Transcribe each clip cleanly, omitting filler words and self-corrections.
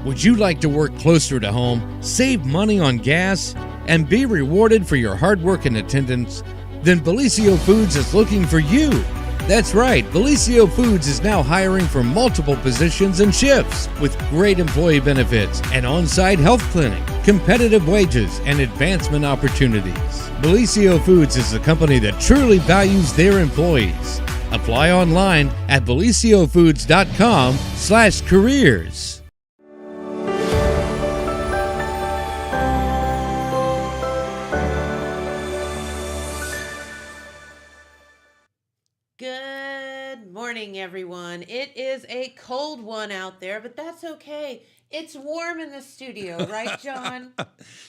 Would you like to work closer to home, save money on gas, and be rewarded for your hard work and attendance? Then Pelletier Foods is looking for you. That's right, Pelletier Foods is now hiring for multiple positions and shifts with great employee benefits, an on-site health clinic, competitive wages, and advancement opportunities. Pelletier Foods is a company that truly values their employees. Apply online at PelletierFoods.com/careers. Good morning, everyone. It is a cold one out there, but that's okay. It's warm in the studio, right, John?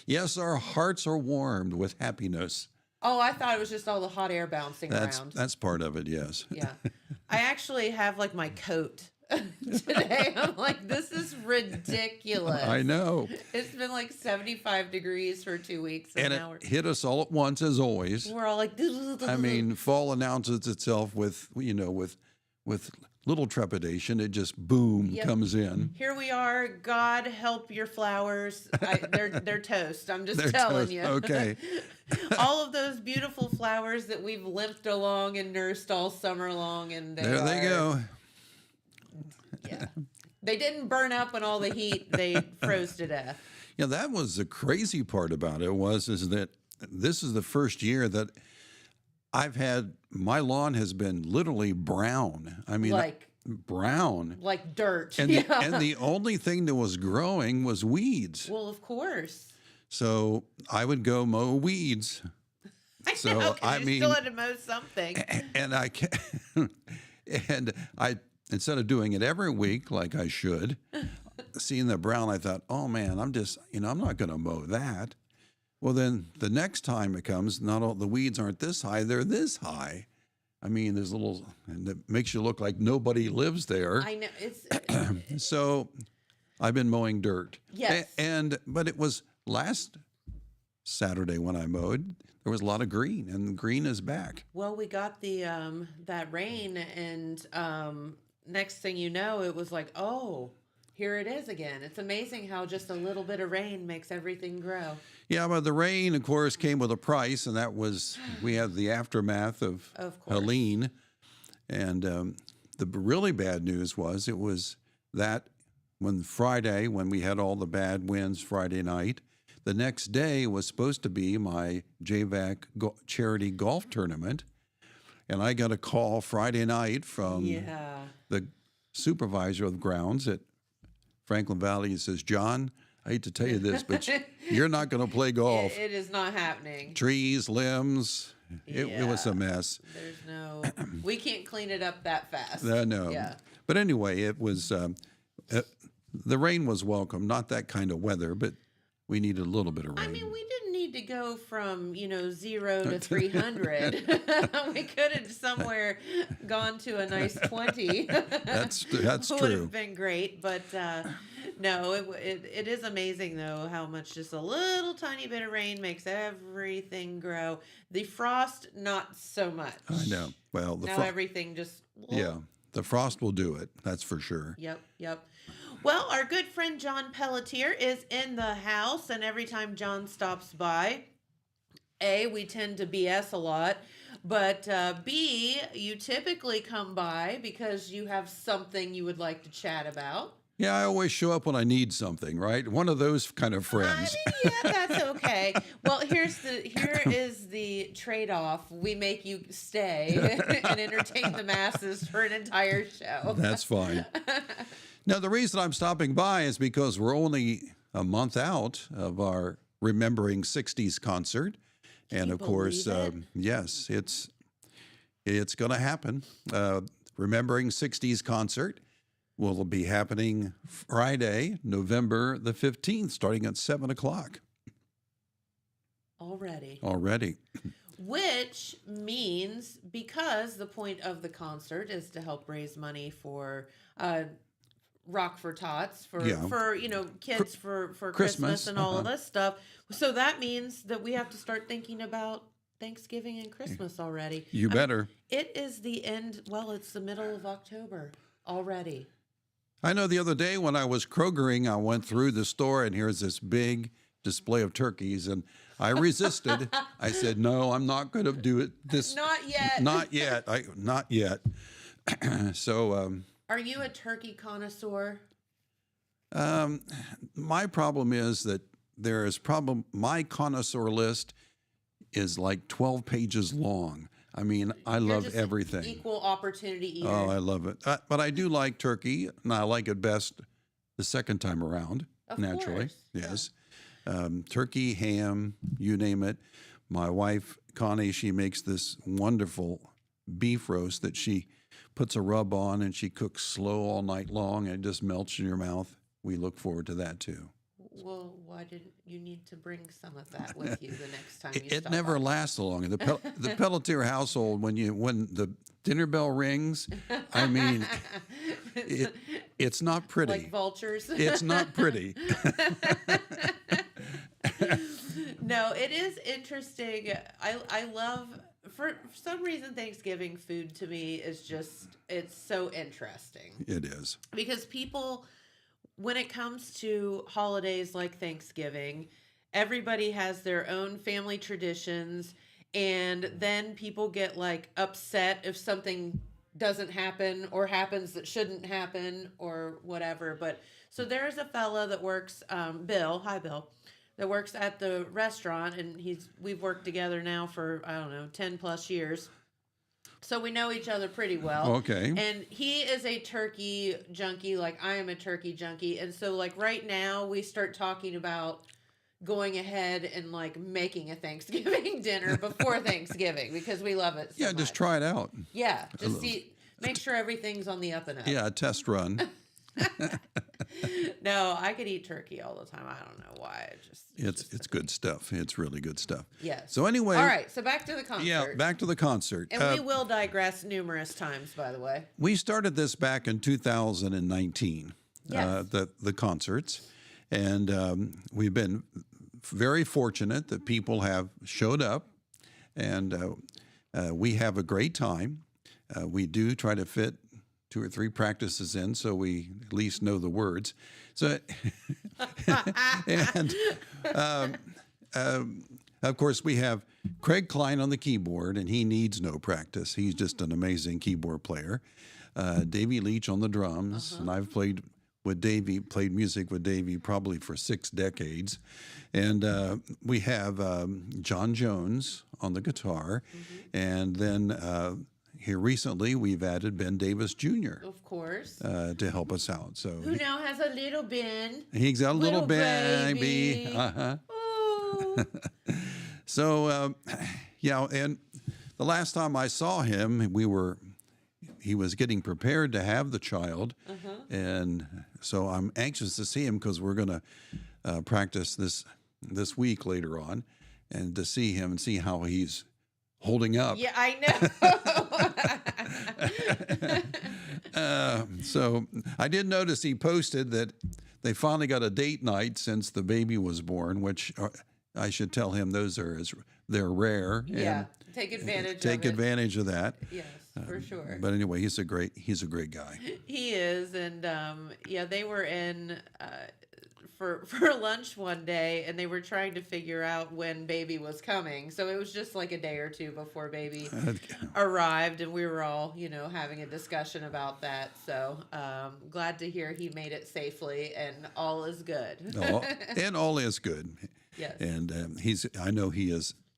Yes, our hearts are warmed with happiness. Oh, I thought it was just all the hot air bouncing around. That's part of it, yes. Yeah. I actually have like my coat today. I'm like, this is ridiculous. I know. It's been like 75 degrees for 2 weeks. And now it hit us all at once, as always. we're all like, I mean, fall announces itself with little trepidation. It just boom comes in. here we are. God help your flowers. They're toast. I'm just They're telling toast. you. Okay. All of those beautiful flowers that we've limped along and nursed all summer long, and There they go. Yeah, they didn't burn up in all the heat. They froze to death. Yeah, that was the crazy part about it is that this is the first year that I've had my lawn has been literally brown. I mean, Like brown. like dirt. And, Yeah. and the only thing that was growing was weeds. Well, of course. So I would go mow weeds. I know, 'cause you still had to mow something. And I instead of doing it every week like I should, seeing the brown, I thought, oh man, I'm not going to mow that. Well, then the next time it comes, not all the weeds aren't this high; they're this high. I mean, there's and it makes you look like nobody lives there. I know it's So I've been mowing dirt. Yes. But it was last Saturday when I mowed, there was a lot of green, and green is back. well, we got the that rain, and next thing you know, it was like, oh, here it is again. It's amazing how just a little bit of rain makes everything grow. Yeah, but the rain, of course, came with a price, and that was we had the aftermath of Of course. Helene. And the really bad news was that when we had all the bad winds Friday night, the next day was supposed to be my JVAC charity golf tournament. And I got a call Friday night from the supervisor of the grounds at Franklin Valley. He says, John, I hate to tell you this, but you're not going to play golf. It is not happening. Trees, limbs, it was a mess. There's no, we can't clean it up that fast. No. Yeah. But anyway, it was, the rain was welcome. Not that kind of weather, but we needed a little bit of rain. I mean, we didn't need to go from 0 to 300. We could have somewhere gone to a nice 20. That's Would true. have been great, but no, it is amazing though how much just a little tiny bit of rain makes everything grow. The frost, not so much. I know. Well, Now everything just the frost will do it. That's for sure. Yep. Well, our good friend John Pelletier is in the house, and every time John stops by, A, we tend to BS a lot, but B, you typically come by because you have something you would like to chat about. Yeah, I always show up when I need something, right? One of those kind of friends. Yeah, that's okay. Well, here is the trade-off. We make you stay and entertain the masses for an entire show. That's fine. Now, the reason I'm stopping by is because we're only a month out of our Remembering 60s concert. And of course, yes, it's going to happen. Remembering 60s concert will be happening Friday, November the 15th, starting at 7 o'clock. Already. Which means, because the point of the concert is to help raise money for Rock for Tots, for kids for Christmas and all of this stuff. So that means that we have to start thinking about Thanksgiving and Christmas already. You better. It is the end. Well, it's the middle of October already. I know the other day when I was Krogering, I went through the store and here's this big display of turkeys, and I resisted. I said, "No, I'm not going to do it. Not yet. Not yet. Not yet." So, are you a turkey connoisseur? my problem is that my connoisseur list is like 12 pages long. I mean, I love just everything. Equal opportunity eater. Oh, I love it. But I do like turkey, and I like it best the second time around, naturally. Course. Yes. Turkey, ham, you name it. My wife, Connie, she makes this wonderful beef roast that she puts a rub on, and she cooks slow all night long, and it just melts in your mouth. We look forward to that, too. Well, why didn't you need to bring some of that with you the next time you It stop never by? lasts long. The Pelletier household, when the dinner bell rings, I mean, it's not pretty. Like vultures. It's not pretty. No, it is interesting. I love, for some reason, Thanksgiving food to me is just, it's so interesting. It is. Because people, when it comes to holidays like Thanksgiving, everybody has their own family traditions, and then people get like upset if something doesn't happen or happens that shouldn't happen or whatever. But so there's a fella that works, Bill, hi Bill, that works at the restaurant, and we've worked together now for, I don't know, 10 plus years. So we know each other pretty well. Okay. And he is a turkey junkie, like I am a turkey junkie. And so like right now we start talking about going ahead and like making a Thanksgiving dinner before Thanksgiving because we love it so much. Just try it out. Yeah, just make sure everything's on the up and up. Yeah, a test run. No, I could eat turkey all the time. I don't know why. It's good stuff. It's really good stuff. Yes. So anyway. All right. So back to the concert. Yeah, back to the concert. And we will digress numerous times, by the way. We started this back in 2019. Yes. The concerts, and we've been very fortunate that people have showed up, and we have a great time. We do try to fit 2 or 3 practices in, so we at least know the words. So, and of course, we have Craig Klein on the keyboard, and he needs no practice. He's just an amazing keyboard player. Davey Leach on the drums, and I've played music with Davey probably for 6 decades. And we have John Jones on the guitar, and then here recently, we've added Ben Davis Jr. Of course. To help us out. So who now has a little Ben? He's got a little baby. Oh. So yeah, and the last time I saw him, he was getting prepared to have the child, and so I'm anxious to see him because we're going to practice this week later on, and to see him and see how he's holding up. Yeah, I know. So I did notice he posted that they finally got a date night since the baby was born, which I should tell him they're rare. Yeah, take advantage. Take advantage of that. Yes, for sure. But anyway, he's a great guy. He is, and yeah, they were in. For lunch one day, and they were trying to figure out when baby was coming. So it was just like a day or two before baby arrived, and we were all, having a discussion about that. So glad to hear he made it safely, and all is good. All is good. Yes. And I know he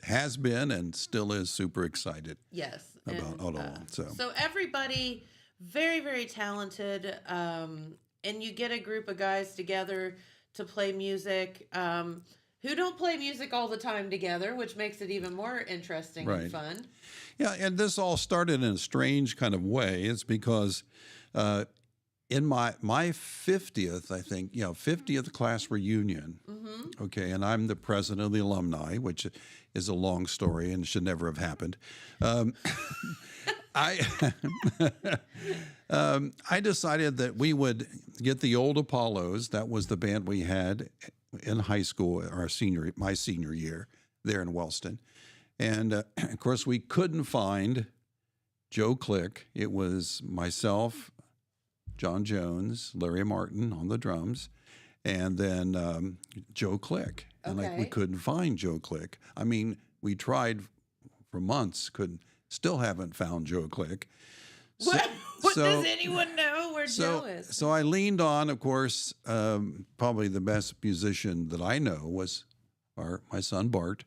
has been and still is super excited. Yes. About all. So everybody, very, very talented, and you get a group of guys together to play music, who don't play music all the time together, which makes it even more interesting and fun. Yeah, and this all started in a strange kind of way. It's because in my 50th, I think, 50th class reunion, okay, and I'm the president of the alumni, which is a long story and should never have happened. I decided that we would get the old Apollos. That was the band we had in high school, my senior year there in Wellston. And of course, we couldn't find Joe Click. It was myself, John Jones, Larry Martin on the drums, and then Joe Click. And we couldn't find Joe Click. I mean, we tried for months, still haven't found Joe Click. What does anyone know where Joe is? So I leaned on, of course, probably the best musician that I know was my son Bart,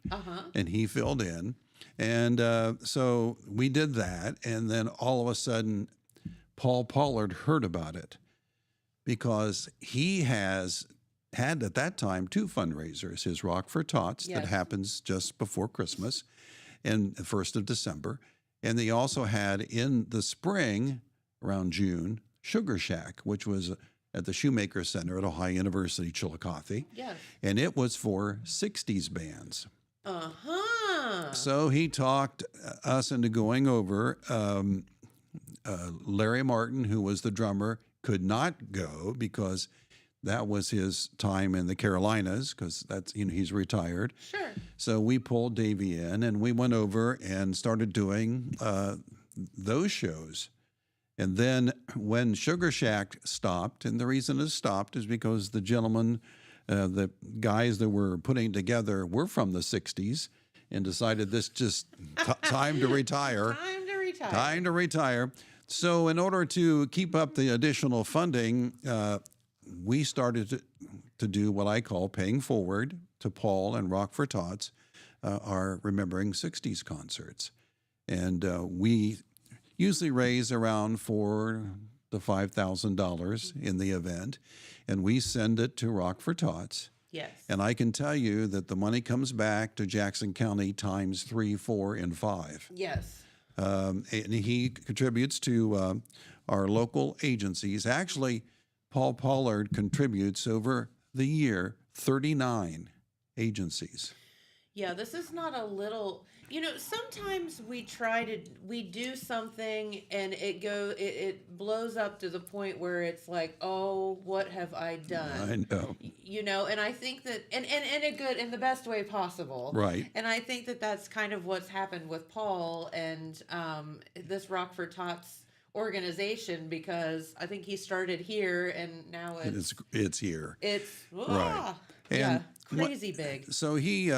and he filled in. And so we did that, and then all of a sudden, Paul Pollard heard about it because he has had at that time 2 fundraisers, his Rock for Tots that happens just before Christmas and the 1st of December. And they also had in the spring, around June, Sugar Shack, which was at the Shoemaker Center at Ohio University, Chillicothe. Yes. And it was for 60s bands. Uh-huh. So he talked us into going over. Larry Martin, who was the drummer, could not go because that was his time in the Carolinas, because that's, he's retired. Sure. So we pulled Davey in, and we went over and started doing those shows. And then when Sugar Shack stopped, and the reason it stopped is because the gentlemen, the guys that were putting together were from the 60s and decided this just time to retire. Time to retire. Time to retire. So in order to keep up the additional funding, we started to do what I call paying forward to Paul and Rock for Tots, our Remembering 60s concerts. And we usually raise around $4,000 to $5,000 in the event, and we send it to Rock for Tots. Yes. And I can tell you that the money comes back to Jackson County times 3, 4, and 5. Yes. And he contributes to our local agencies. Actually, Paul Pollard contributes over the year 39 agencies. Yeah, this is not a little. Sometimes we do something and it blows up to the point where it's like, oh, what have I done? I know. And I think that, and in the best way possible. Right. And I think that that's kind of what's happened with Paul and this Rock for Tots organization, because I think he started here and now it's here. It's right. Crazy big. So he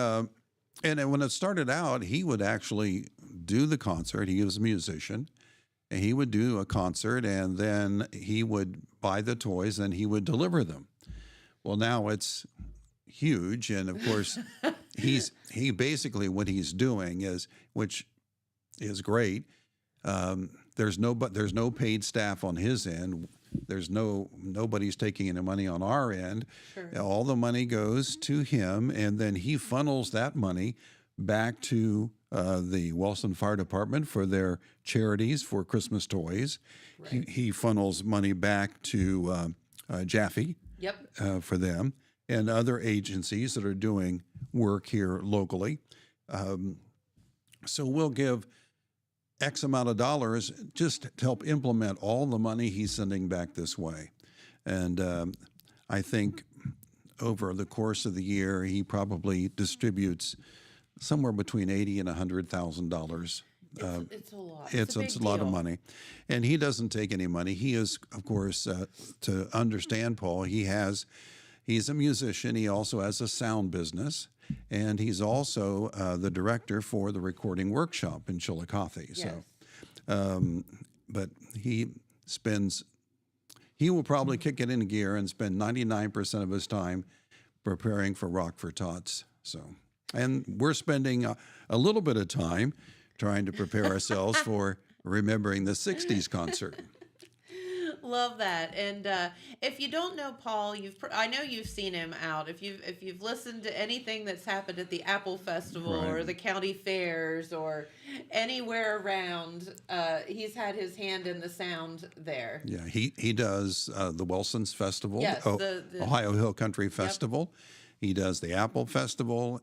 and when it started out, he would actually do the concert. He was a musician, and he would do a concert, and then he would buy the toys and he would deliver them. Well, now it's huge, and of course, he basically what he's doing is, which is great. There's no paid staff on his end. There's nobody's taking any money on our end. Sure. All the money goes to him, and then he funnels that money back to the Wellston Fire Department for their charities for Christmas toys. Right. He funnels money back to Jaffe. Yep. For them and other agencies that are doing work here locally. So we'll give X amount of dollars just to help implement all the money he's sending back this way. And I think over the course of the year, he probably distributes somewhere between $80,000 and $100,000. It's a lot. It's a lot of money. And he doesn't take any money. He is, of course, to understand Paul, he's a musician. He also has a sound business. And he's also the director for the recording workshop in Chillicothe. Yes. So, but he will probably kick it into gear and spend 99% of his time preparing for Rock for Tots. So, and we're spending a little bit of time trying to prepare ourselves for Remembering the 60s concert. Love that. And if you don't know Paul, I know you've seen him out. If you've listened to anything that's happened at the Apple Festival right. or the county fairs or anywhere around, he's had his hand in the sound there. Yeah, he does the Wilson's Festival, yes, the Ohio Hill Country Festival. Yep. He does the Apple Festival.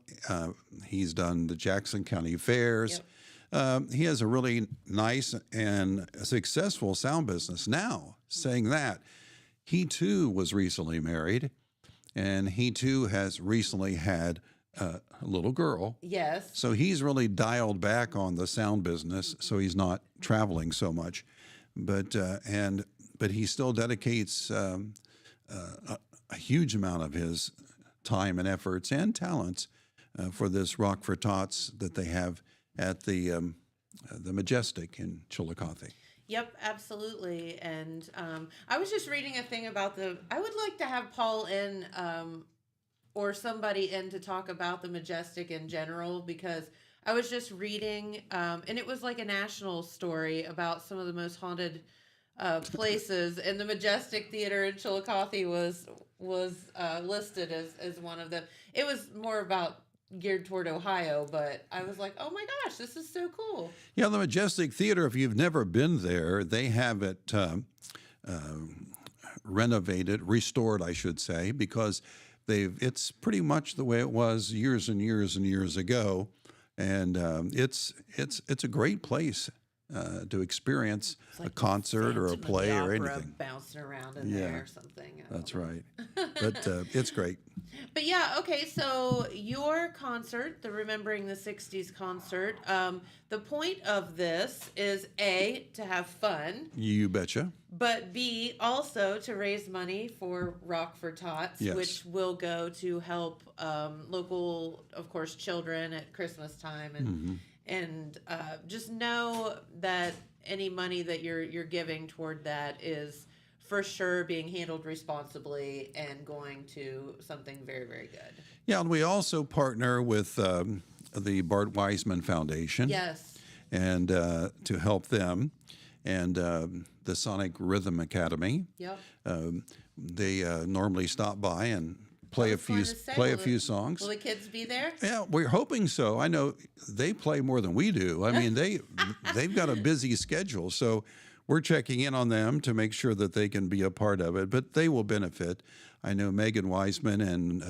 He's done the Jackson County Fairs. Yep. He has a really nice and successful sound business. Now, saying that, he too was recently married, and he too has recently had a little girl. Yes. So he's really dialed back on the sound business, so he's not traveling so much. But but he still dedicates a huge amount of his time and efforts and talents for this Rock for Tots that they have at the Majestic in Chillicothe. Yep, absolutely. And I was just reading a thing about I would like to have Paul in or somebody in to talk about the Majestic in general, because I was just reading, and it was like a national story about some of the most haunted places, and the Majestic Theater in Chillicothe was listed as one of them. It was more about geared toward Ohio, but I was like, oh my gosh, this is so cool. Yeah, the Majestic Theater, if you've never been there, they have it renovated, restored, I should say, because it's pretty much the way it was years and years and years ago, and it's a great place to experience like a concert or a play or anything. Bouncing around in there or something. That's right. But it's great. But yeah, okay, so your concert, the Remembering the 60s concert, the point of this is A, to have fun. You betcha. But B, also to raise money for Rock for Tots, yes. which will go to help local, of course, children at Christmas time. And just know that any money that you're giving toward that is for sure being handled responsibly and going to something very, very good. Yeah, and we also partner with the Bart Weisman Foundation. Yes. And to help them, and the Sonic Rhythm Academy. Yep. They normally stop by and play a few songs. Will the kids be there? Yeah, we're hoping so. I know they play more than we do. I mean, they've got a busy schedule, so we're checking in on them to make sure that they can be a part of it. But they will benefit. I know Megan Weisman and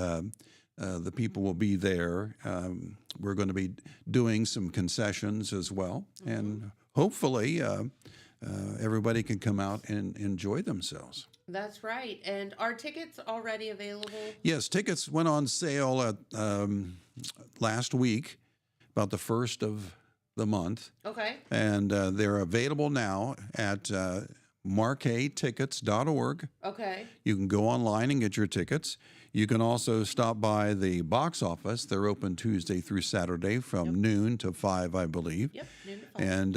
the people will be there. We're going to be doing some concessions as well, and hopefully everybody can come out and enjoy themselves. That's right. And are tickets already available? Yes, tickets went on sale at, last week, about the 1st of the month. Okay. And they're available now at marquetickets.org. Okay. You can go online and get your tickets. You can also stop by the box office. They're open Tuesday through Saturday from noon to 5, I believe. Yep, noon to 5. And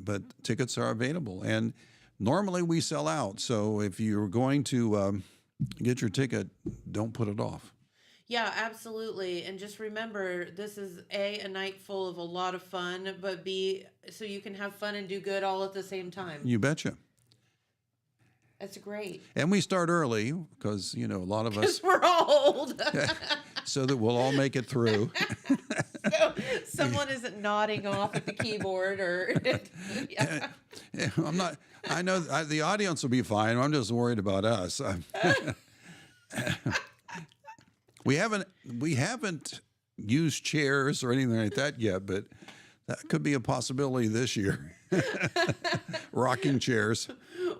but tickets are available. And normally we sell out. So if you're going to get your ticket, don't put it off. Yeah, absolutely. And just remember, this is a night full of a lot of fun, but B, so you can have fun and do good all at the same time. You betcha. That's great. And we start early because, a lot of us. Because we're all old. So that we'll all make it through. So someone isn't nodding off at the keyboard or. Yeah. I'm not. I know the audience will be fine. I'm just worried about us. We haven't used chairs or anything like that yet, but that could be a possibility this year. Rocking chairs.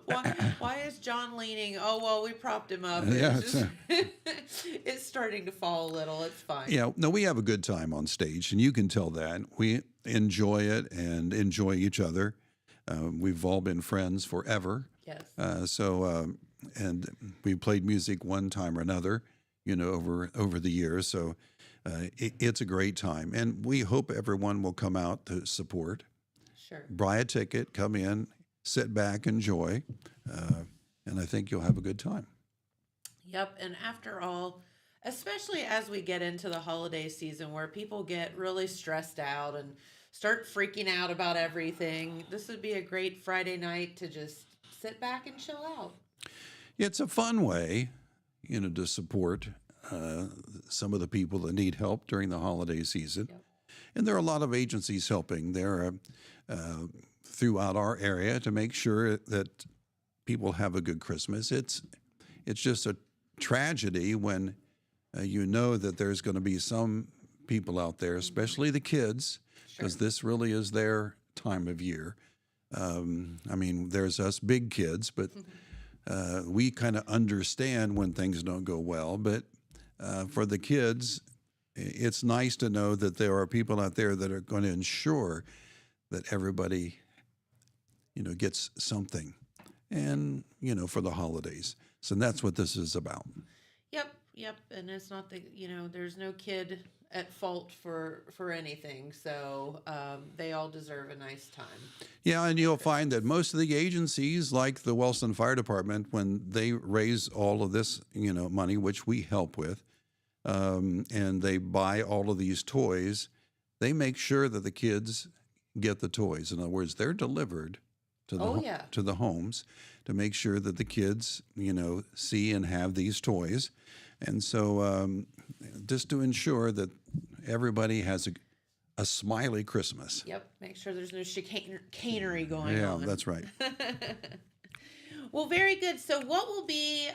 Why is John leaning? Oh, well, we propped him up. Yeah, it's starting to fall a little. It's fine. Yeah, no, we have a good time on stage, and you can tell that. We enjoy it and enjoy each other. We've all been friends forever. Yes. And we played music one time or another, over the years. So it's a great time. And we hope everyone will come out to support. Sure. Buy a ticket, come in, sit back, enjoy. And I think you'll have a good time. Yep. And after all, especially as we get into the holiday season where people get really stressed out and start freaking out about everything, this would be a great Friday night to just sit back and chill out. It's a fun way, to support some of the people that need help during the holiday season. Yep. And there are a lot of agencies helping there throughout our area to make sure that people have a good Christmas. It's just a tragedy when you know that there's going to be some people out there, especially the kids, because this really is their time of year. There's us big kids, but we kind of understand when things don't go well. But for the kids, it's nice to know that there are people out there that are going to ensure that everybody, gets something. and, for the holidays. So that's what this is about. Yep. And it's not there's no kid at fault for anything. So they all deserve a nice time. Yeah, and you'll find that most of the agencies, like the Wellston Fire Department, when they raise all of this, money, which we help with, and they buy all of these toys, they make sure that the kids get the toys. In other words, they're delivered to the homes to make sure that the kids, see and have these toys. And so just to ensure that everybody has a smiley Christmas. Yep. Make sure there's no chicanery going on. Yeah, that's right. Well, very good. So what will be,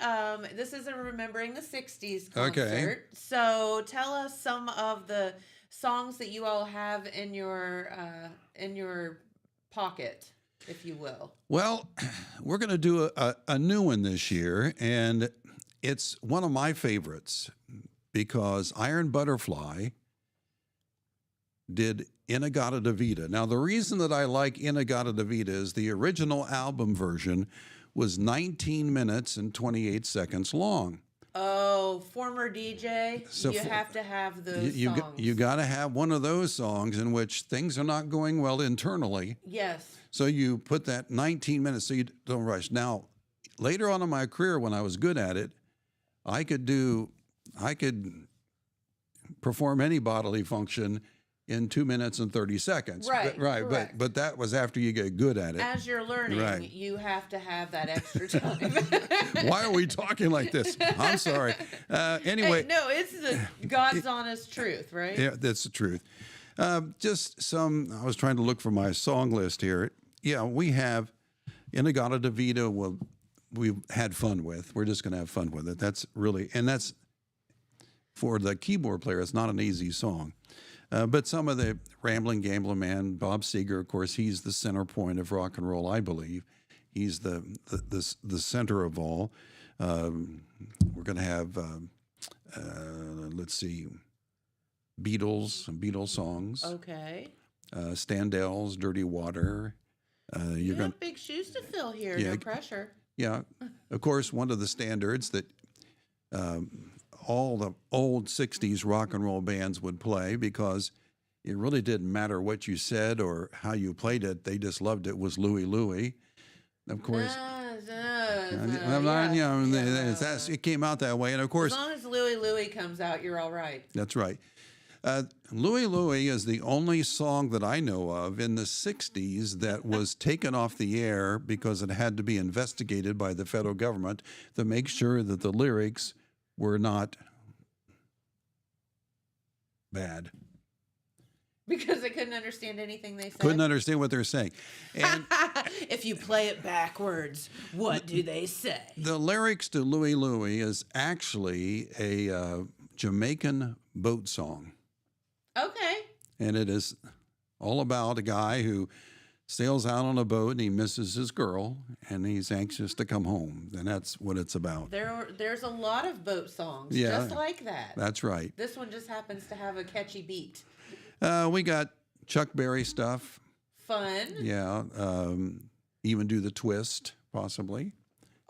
this is a Remembering the 60s concert. Okay. So tell us some of the songs that you all have in your pocket, if you will. Well, we're going to do a new one this year, and it's one of my favorites because Iron Butterfly did In-A-Gadda-Da-Vida. Now, the reason that I like In-A-Gadda-Da-Vida is the original album version was 19 minutes and 28 seconds long. Oh, former DJ, so you have to have those songs. You got to have one of those songs in which things are not going well internally. Yes. So you put that 19 minutes so you don't rush. Now, later on in my career when I was good at it, I could perform any bodily function in 2 minutes and 30 seconds. Right. But that was after you get good at it. As you're learning, you have to have that extra time. Why are we talking like this? I'm sorry. Anyway. Hey, no, it's the God's honest truth, right? Yeah, that's the truth. I was trying to look for my song list here. Yeah, we have In-A-Gadda-Da-Vida. We've had fun with. We're just going to have fun with it. That's for the keyboard player, it's not an easy song. But some of the Rambling Gambling Man, Bob Seger, of course, he's the center point of rock and roll, I believe. He's the center of all. We're going to have, let's see, Beatles songs. Okay. Standell's Dirty Water. You have big shoes to fill here. No pressure. Yeah. Of course, one of the standards that all the old 60s rock and roll bands would play because it really didn't matter what you said or how you played it. They just loved it was Louie Louie. Of course. It came out that way. And of course. As long as Louie Louie comes out, you're all right. That's right. Louie Louie is the only song that I know of in the 60s that was taken off the air because it had to be investigated by the federal government to make sure that the lyrics were not bad. Because they couldn't understand anything they said? Couldn't understand what they're saying. And if you play it backwards, what do they say? The lyrics to Louie Louie is actually a Jamaican boat song. Okay. And it is all about a guy who sails out on a boat and he misses his girl and he's anxious to come home. And that's what it's about. There's a lot of boat songs just like that. That's right. This one just happens to have a catchy beat. We got Chuck Berry stuff. Fun. Yeah. Even do the twist, possibly.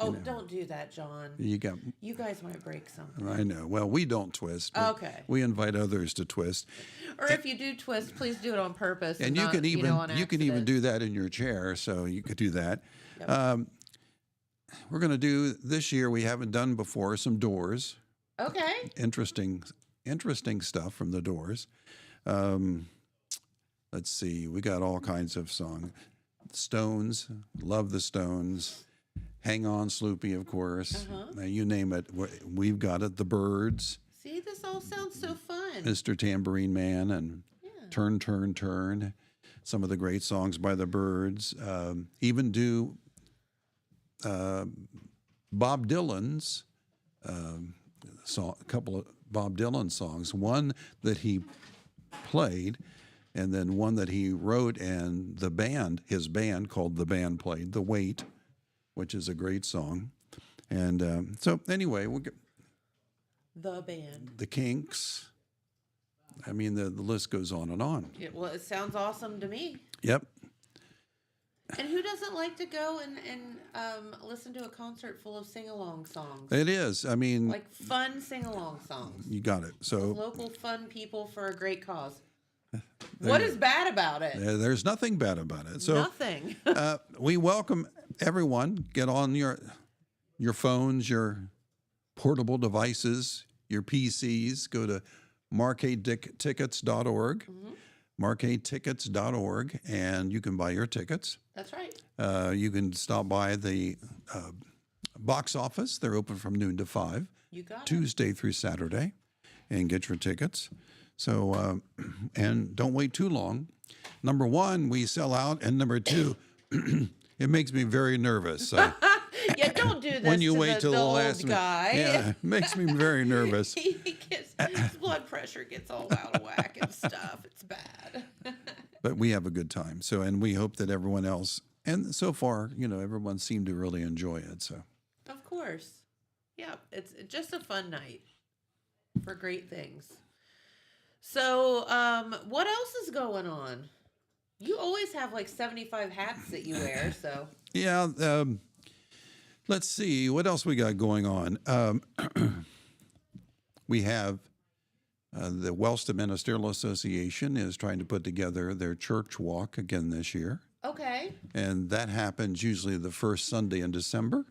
Oh, don't do that, John. You guys might break something. I know. Well, we don't twist. Okay. We invite others to twist. Or if you do twist, please do it on purpose. And you can even do that in your chair, so you could do that. Yep. We're going to do this year. We haven't done before some Doors. Okay. Interesting stuff from the Doors. Let's see. We got all kinds of songs. Stones. Love the Stones. Hang On, Sloopy, of course. You name it. We've got it. The Byrds. See, this all sounds so fun. Mr. Tambourine Man and Turn, Turn, Turn. Some of the great songs by the Byrds. Even do Bob Dylan's song, a couple of Bob Dylan songs. One that he played, and then one that he wrote, and his band called The Band played, The Wait, which is a great song. And so anyway, The Band. The Kinks. I mean, the list goes on and on. Well, it sounds awesome to me. Yep. And who doesn't like to go and listen to a concert full of sing-along songs? It is. I mean, like fun sing-along songs. You got it. So local fun people for a great cause. What is bad about it? There's nothing bad about it. So nothing. We welcome everyone. Get on your phones, your portable devices, your PCs. Go to marquetickets.org. marquetickets.org, and you can buy your tickets. That's right. You can stop by the box office. They're open from noon to 5, you got Tuesday through Saturday, and get your tickets. So, and don't wait too long. Number one, we sell out, and number two, it makes me very nervous. Yeah, don't do this when you to wait till the last guy. Yeah, it makes me very nervous. His blood pressure gets all out of whack and stuff. It's bad. But we have a good time. So, and we hope that everyone else, and so far, everyone seemed to really enjoy it. So, of course, yeah, it's just a fun night for great things. So, what else is going on? You always have like 75 hats that you wear. So, yeah. Let's see what else we got going on. We have the Wellston Ministerial Association is trying to put together their church walk again this year. Okay. And that happens usually the first Sunday in December.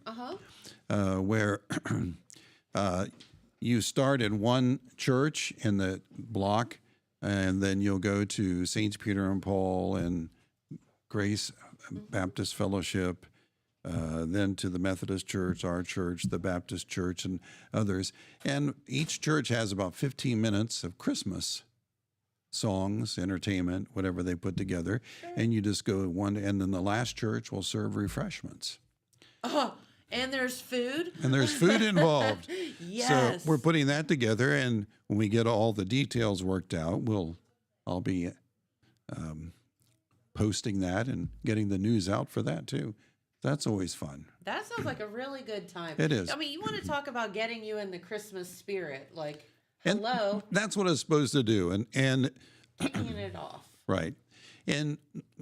Where you start in one church in the block, and then you'll go to Saints Peter and Paul and Grace Baptist Fellowship, then to the Methodist Church, our church, the Baptist Church, and others. And each church has about 15 minutes of Christmas songs, entertainment, whatever they put together. Sure. And you just go one, and then the last church will serve refreshments. Oh, and there's food? And there's food involved. Yes. So we're putting that together, and when we get all the details worked out, I'll be posting that and getting the news out for that too. That's always fun. That sounds like a really good time. It is. I mean, you want to talk about getting you in the Christmas spirit, like, hello. And that's what it's supposed to do. And kicking it off. Right. And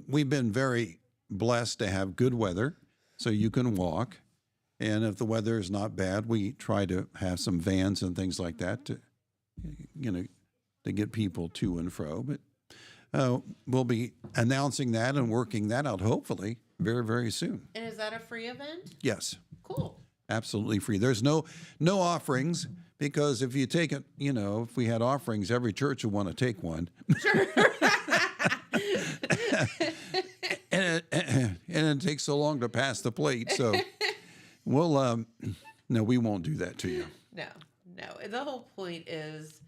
we've been very blessed to have good weather, so you can walk. And if the weather is not bad, we try to have some vans and things like that to get people to and fro. But we'll be announcing that and working that out, hopefully, very, very soon. And is that a free event? Yes. Cool. Absolutely free. There's no offerings, because if you take it, if we had offerings, every church would want to take one. Sure. and it takes so long to pass the plate. So we'll, no, we won't do that to you. No. The whole point is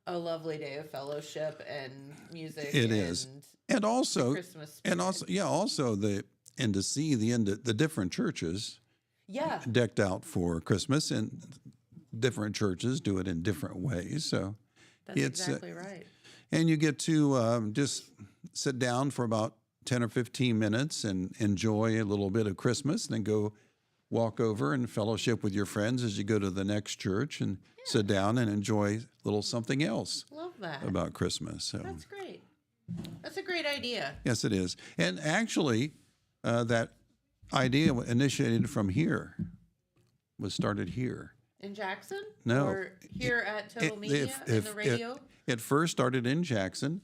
a lovely day of fellowship and music. It is. And also, Christmas spirit. and to see the different churches decked out for Christmas, and different churches do it in different ways. So that's exactly right. And you get to just sit down for about 10 or 15 minutes and enjoy a little bit of Christmas, and then go walk over and fellowship with your friends as you go to the next church and sit down and enjoy a little something else. Love that. About Christmas. So that's great. That's a great idea. Yes, it is. And actually, that idea initiated from here, was started here. In Jackson? No. Or here at Total Media in the radio? It first started in Jackson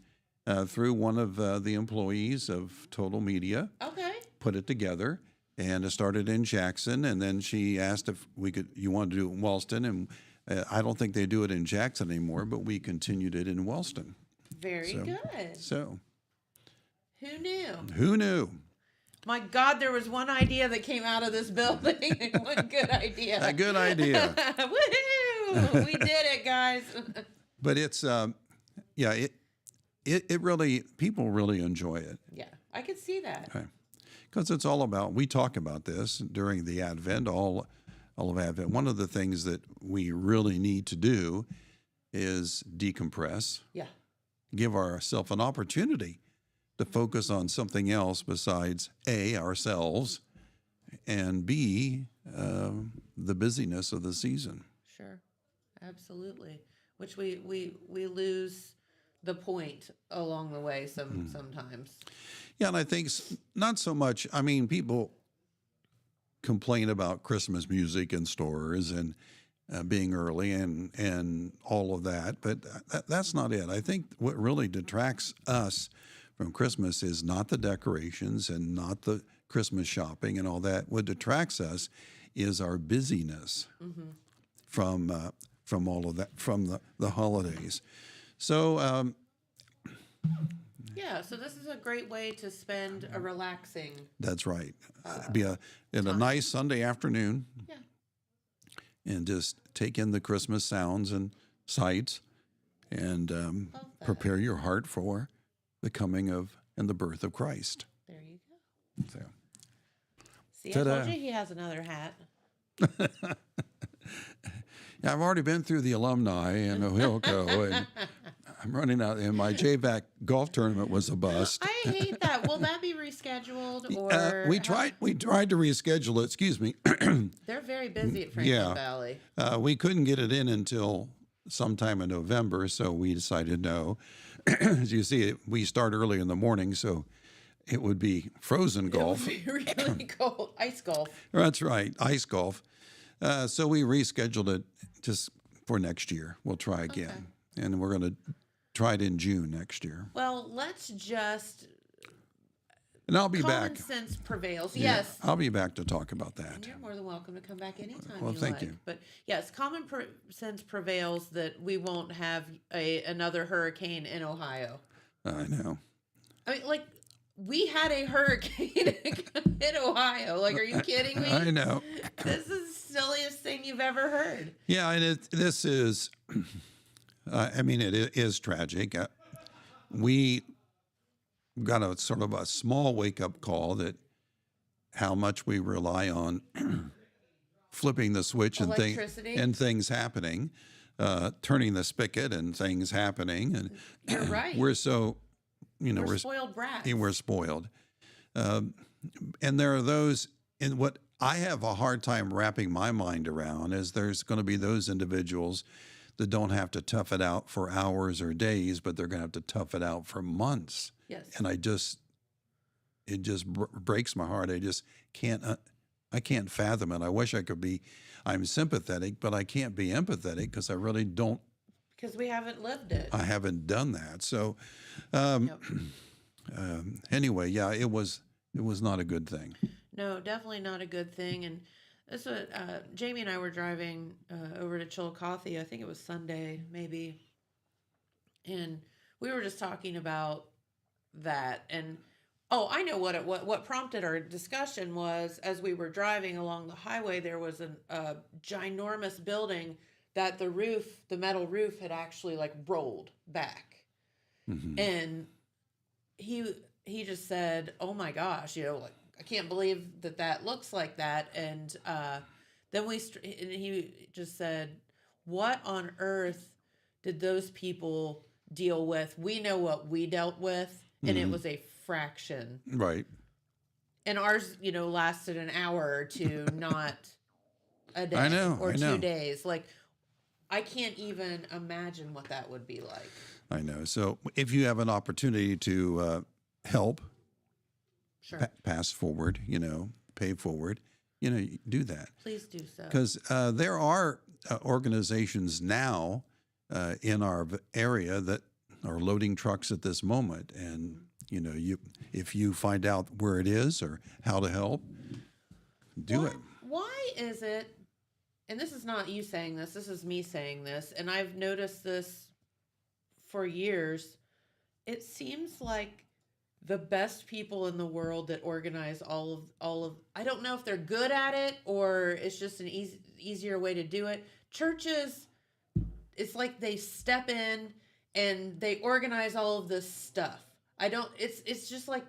through one of the employees of Total Media. Okay. Put it together, and it started in Jackson, and then she asked if you wanted to do it in Wellston, and I don't think they do it in Jackson anymore, but we continued it in Wellston. Very good. So. Who knew? Who knew? My God, there was one idea that came out of this building. One good idea. A good idea. Woohoo! We did it, guys. But it's, it really, people really enjoy it. Yeah, I could see that. Because it's all about, we talk about this during the Advent, all of Advent. One of the things that we really need to do is decompress. Yeah. Give ourselves an opportunity to focus on something else besides A, ourselves, and B, the busyness of the season. Sure, absolutely. Which we lose the point along the way sometimes. Yeah, and I think not so much. I mean, people complain about Christmas music in stores and being early and all of that, but that's not it. I think what really detracts us from Christmas is not the decorations and not the Christmas shopping and all that. What detracts us is our busyness from all of that, from the holidays. So yeah, so this is a great way to spend a relaxing. That's right. Be a nice Sunday afternoon. Yeah. And just take in the Christmas sounds and sights, and prepare your heart for the coming of and the birth of Christ. There you go. So, see, I told you he has another hat. Yeah, I've already been through the alumni in Ohilco, and I'm running out. And my JVAC golf tournament was a bust. I hate that. Will that be rescheduled or? We tried to reschedule it. Excuse me. They're very busy at Franklin Valley. We couldn't get it in until sometime in November, so we decided no. As you see, we start early in the morning, so it would be frozen golf. It would be really cold. Ice golf. That's right, ice golf. So we rescheduled it just for next year. We'll try again, and we're going to try it in June next year. Well, let's just. And I'll be back. Common sense prevails. Yeah, Yes. I'll be back to talk about that. And you're more than welcome to come back anytime Well, you thank like. you. But yes, common sense prevails that we won't have another hurricane in Ohio. I know. I mean, like, we had a hurricane in Ohio. Like, are you kidding me? I know. This is the silliest thing you've ever heard. Yeah, and this is, I mean, it is tragic. We got a sort of a small wake-up call that how much we rely on flipping the switch and things happening, turning the spigot and things happening. And you're right. We're so, we're spoiled brats. We're spoiled. And there are those, and what I have a hard time wrapping my mind around is there's going to be those individuals that don't have to tough it out for hours or days, but they're going to have to tough it out for months. Yes. And it just breaks my heart. I just can't, I can't fathom it. I wish I could be, I'm sympathetic, but I can't be empathetic because I really don't. Because we haven't lived it. I haven't done that. So anyway, yeah, it was not a good thing. No, definitely not a good thing. And that's what Jamie and I were driving over to Chillicothe. I think it was Sunday, maybe. And we were just talking about that. And I know what prompted our discussion was as we were driving along the highway, there was a ginormous building that the metal roof had actually like rolled back. Mm-hmm. And he just said, "Oh my gosh, like I can't believe that looks like that." And then he just said, "What on earth did those people deal with? We know what we dealt with, and it was a fraction." Right. And ours, lasted an hour or two, not a day. I know. 2 days. Like, I can't even imagine what that would be like. I know. So if you have an opportunity to help, sure, pass forward, pay forward, do that. Please do so. Because there are organizations now in our area that are loading trucks at this moment. And, if you find out where it is or how to help, do it. Why is it, and this is not you saying this is me saying this, and I've noticed this for years, it seems like the best people in the world that organize all of I don't know if they're good at it or it's just an easier way to do it. Churches, it's like they step in and they organize all of this stuff. It's just like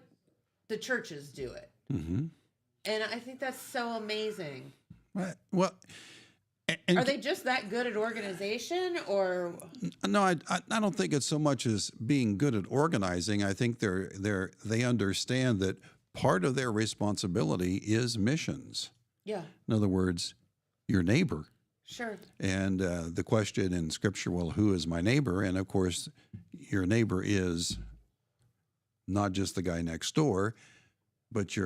the churches do it. Mm-hmm. And I think that's so amazing. Well, are they just that good at organization, or? No, I don't think it's so much as being good at organizing. I think they understand that part of their responsibility is missions. Yeah. In other words, your neighbor. Sure. And the question in Scripture, well, who is my neighbor? And of course, your neighbor is not just the guy next door, but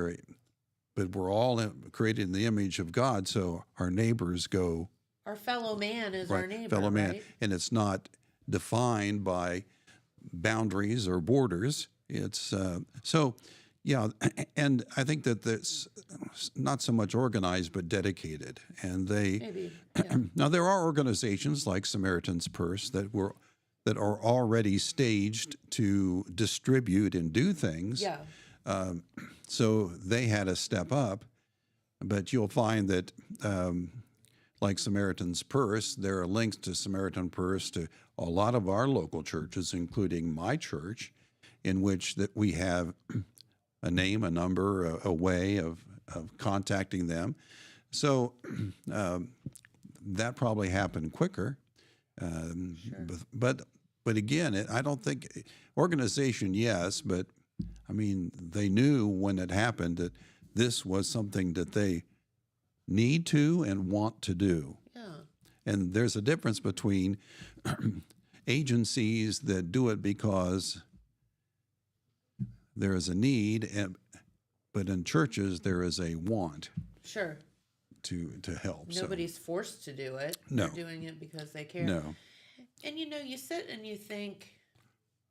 we're all created in the image of God. So our neighbors go. Our fellow man is Right, our neighbor, fellow man, right? and it's not defined by boundaries or borders. It's so, yeah, and I think that that's not so much organized but dedicated. And they Maybe, yeah. now there are organizations like Samaritan's Purse that are already staged to distribute and do things. Yeah. So they had to step up, but you'll find that. Like Samaritan's Purse, there are links to Samaritan Purse to a lot of our local churches, including my church, in which that we have a name, a number, a way of contacting them. So that probably happened quicker. Sure. But again, I don't think organization, yes, but I mean, they knew when it happened that this was something that they need to and want to do. Yeah. And there's a difference between agencies that do it because there is a need, but in churches there is a want. Sure. To help. Nobody's forced to do it. No. They're doing it because they care. No. And you sit and you think,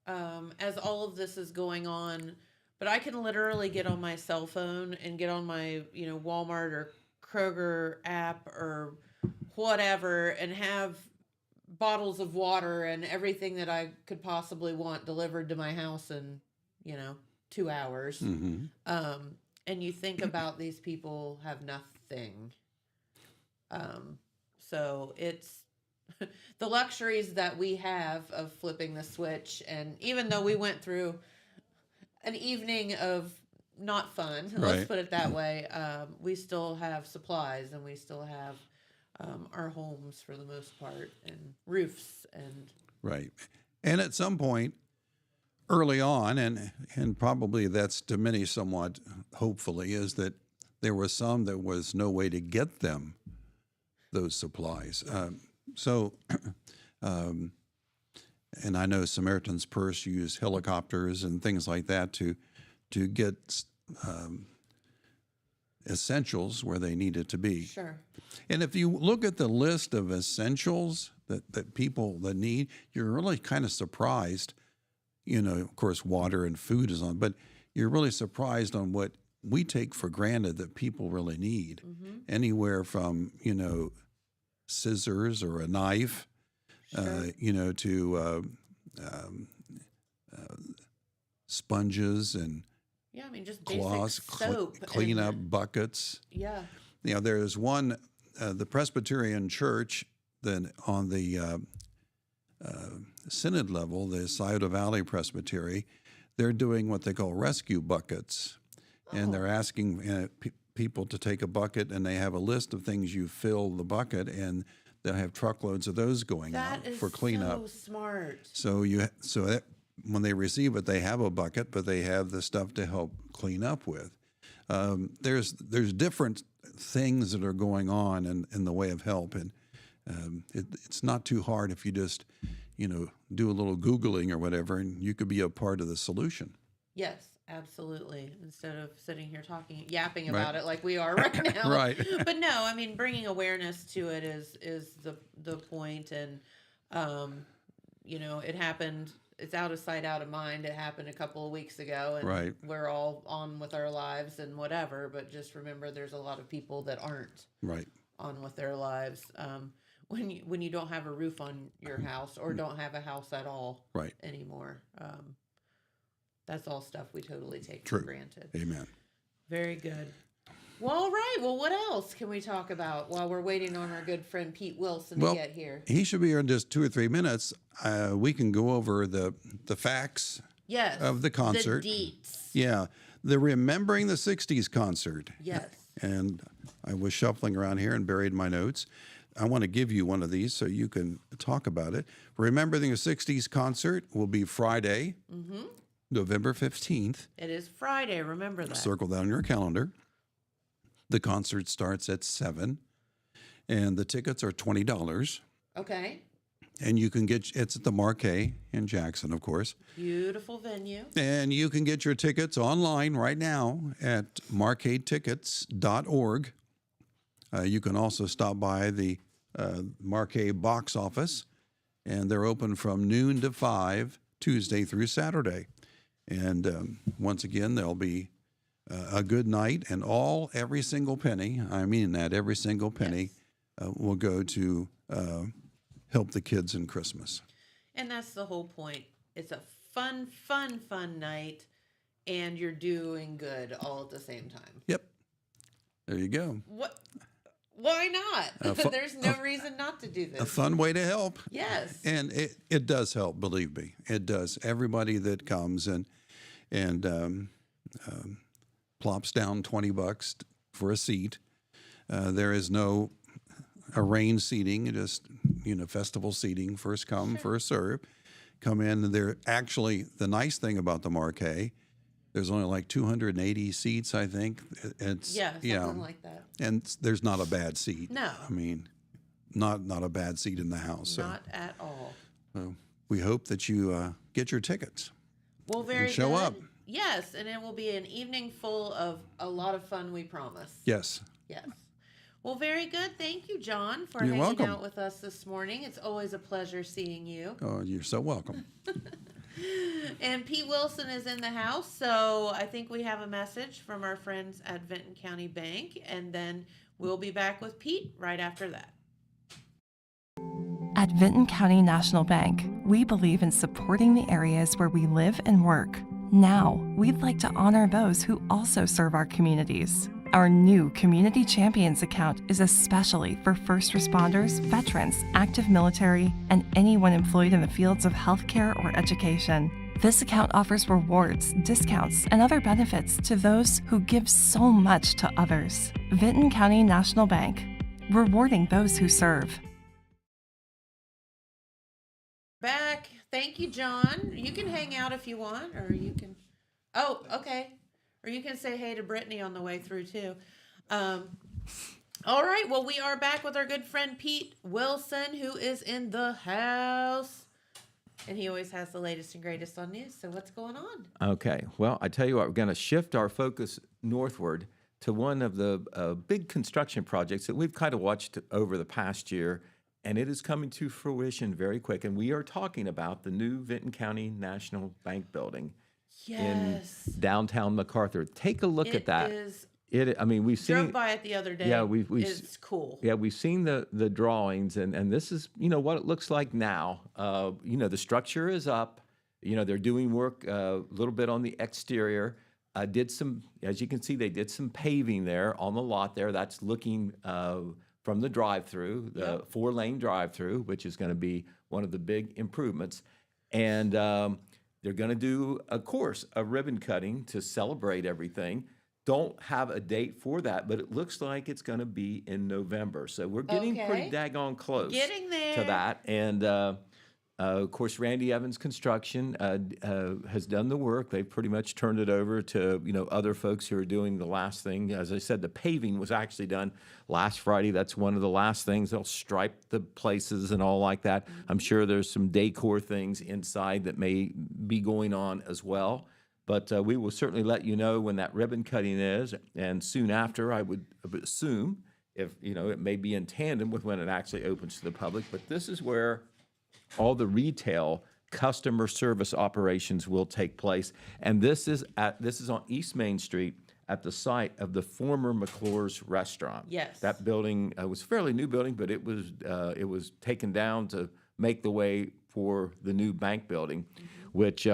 as all of this is going on, but I can literally get on my cell phone and get on my, Walmart or Kroger app or whatever and have bottles of water and everything that I could possibly want delivered to my house in, 2 hours. Mm-hmm. And you think about these people have nothing. So it's the luxuries that we have of flipping the switch. And even though we went through an evening of not fun, let's put it that way, we still have supplies and we still have our homes for the most part and roofs and right. And at some point early on, and probably that's diminished somewhat, hopefully, is that there was some that was no way to get them those supplies. And I know Samaritan's Purse used helicopters and things like that to get essentials where they needed to be. Sure. And if you look at the list of essentials that people that need, you're really kind of surprised. Of course, water and food is on, but you're really surprised on what we take for granted that people really need. Mm-hmm. Anywhere from, scissors or a knife, Sure. To sponges and just cloths, basic soap, clean up buckets. Yeah. There's one, the Presbyterian Church, then on the synod level, the Scioto Valley Presbytery, they're doing what they call rescue buckets. And they're asking people to take a bucket, and they have a list of things you fill the bucket, and they'll have truckloads of those going out for cleanup. That is so smart. So when they receive it, they have a bucket, but they have the stuff to help clean up with. There's different things that are going on in the way of help, and it's not too hard if you just do a little Googling or whatever, and you could be a part of the solution. Yes, absolutely. Instead of sitting here yapping about it like we are right now. Right. But no, bringing awareness to it is the point. And, it happened. It's out of sight, out of mind. It happened a couple of weeks ago, and we're all on with our lives and whatever. But just remember, there's a lot of people that aren't on with their lives. When you don't have a roof on your house or don't have a house at all anymore. That's all stuff we totally take for granted. Amen. Very good. Well, all right. Well, what else can we talk about while we're waiting on our good friend Pete Wilson to get here? He should be here in just 2 or 3 minutes. We can go over the facts of the concert. The deets. Yeah. The Remembering the 60s concert. Yes. And I was shuffling around here and buried my notes. I want to give you one of these so you can talk about it. Remembering the 60s concert will be Friday, November 15th. It is Friday. Remember that. Circle that on your calendar. The concert starts at 7, and the tickets are $20. Okay. And you can it's at the Marquee in Jackson, of course. Beautiful venue. And you can get your tickets online right now at marquetickets.org. You can also stop by the Marquee box office, and they're open from noon to 5, Tuesday through Saturday. And once again, there'll be a good night, and every single penny, I mean that, every single penny will go to help the kids in Christmas. And that's the whole point. It's a fun night, and you're doing good all at the same time. Yep. There you go. What? Why not? There's no reason not to do this. A fun way to help. Yes. And it does help, believe me. It does. Everybody that comes and plops down $20 for a seat. There is no arranged seating, just festival seating, first come, first serve. Come in, and they're actually, the nice thing about the Marquee, there's only like 280 seats, I think. It's something like that. And there's not a bad seat. No. I mean, not a bad seat in the house. Not at all. So we hope that you get your tickets. Well, very show good. up. Yes, and it will be an evening full of a lot of fun, we promise. Yes. Yes. Well, very good. Thank you, John, for You're hanging welcome. out with us this morning. It's always a pleasure seeing you. Oh, you're so welcome. And Pete Wilson is in the house, so I think we have a message from our friends at Vinton County Bank, and then we'll be back with Pete right after that. At Vinton County National Bank, we believe in supporting the areas where we live and work. Now, we'd like to honor those who also serve our communities. Our new Community Champions account is especially for first responders, veterans, active military, and anyone employed in the fields of healthcare or education. This account offers rewards, discounts, and other benefits to those who give so much to others. Vinton County National Bank, rewarding those who serve. Back. Thank you, John. You can hang out if you want, or you can... Oh, okay. Or you can say hey to Brittany on the way through, too. All right. Well, we are back with our good friend Pete Wilson, who is in the house. And he always has the latest and greatest on news. So what's going on? Okay. Well, I tell you what, we're going to shift our focus northward to one of the big construction projects that we've kind of watched over the past year. And it is coming to fruition very quick. And we are talking about the new Vinton County National Bank building. Yes. In downtown MacArthur. Take a look at that. I mean, we've seen. Drove by it the other day. Yeah, it's cool. Yeah, we've seen the drawings, and this is what it looks like now. The structure is up. They're doing work a little bit on the exterior. As you can see, they did some paving there on the lot there. That's looking from the drive-through, the 4-lane drive-through, which is going to be one of the big improvements, and. They're going to do, of course, a ribbon cutting to celebrate everything. Don't have a date for that, but it looks like it's going to be in November. So we're getting pretty daggone close to that. And, of course, Randy Evans Construction has done the work. They've pretty much turned it over to, other folks who are doing the last thing. As I said, the paving was actually done last Friday. That's one of the last things. They'll stripe the places and all like that. Mm-hmm. I'm sure there's some decor things inside that may be going on as well. But we will certainly let you know when that ribbon cutting is. And soon after, I would assume, if it may be in tandem with when it actually opens to the public. But this is where all the retail customer service operations will take place. And this is on East Main Street at the site of the former McClure's restaurant. Yes. That building was a fairly new building, but it was taken down to make the way for the new bank building, which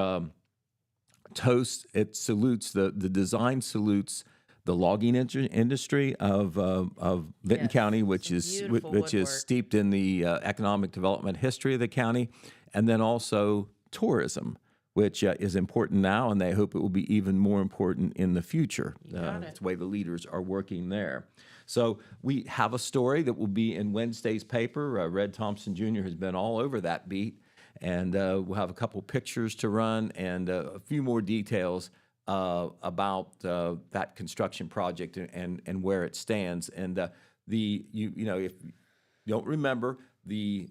salutes the design salutes the logging industry of Vinton County, which is steeped in the economic development history of the county, and then also tourism, which is important now, and they hope it will be even more important in the future. That's the way the leaders are working there. So we have a story that will be in Wednesday's paper. Red Thompson Jr. has been all over that beat, and we'll have a couple pictures to run and a few more details about that construction project and where it stands. And if you don't remember, the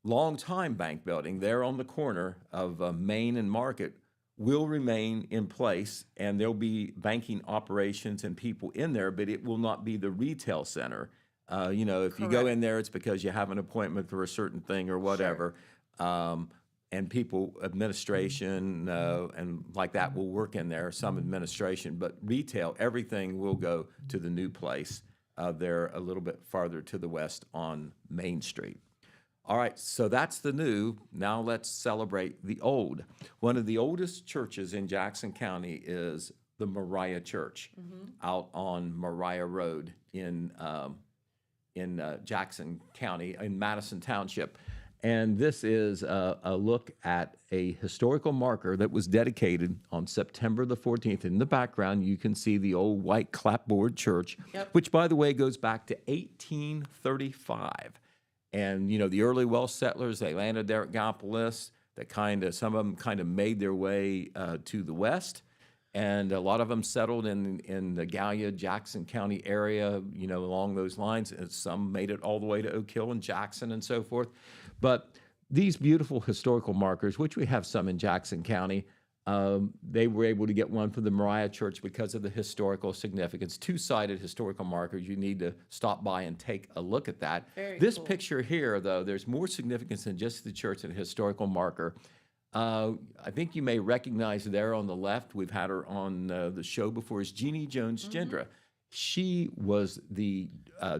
longtime bank building there on the corner of Main and Market will remain in place, and there'll be banking operations and people in there, but it will not be the retail center. If you go in there, it's because you have an appointment for a certain thing or whatever. Sure. And people, administration, and like that will work in there, some administration, but retail, everything will go to the new place there a little bit farther to the west on Main Street. All right, so that's the new. Now let's celebrate the old. One of the oldest churches in Jackson County is the Moriah Church out on Moriah Road in Jackson County, in Madison Township. And this is a look at a historical marker that was dedicated on September the 14th. In the background, you can see the old white clapboard church, which, by the way, goes back to 1835. And, the early Welsh settlers, they landed there at Gallipolis. Some of them kind of made their way to the west. And a lot of them settled in the Gallia, Jackson County area, along those lines. And some made it all the way to Oak Hill and Jackson and so forth. But these beautiful historical markers, which we have some in Jackson County, they were able to get one for the Moriah Church because of the historical significance. Two-sided historical markers. You need to stop by and take a look at that. This cool picture here, though, there's more significance than just the church and a historical marker. I think you may recognize there on the left, we've had her on the show before, is Jeannie Jones-Gindra. She was the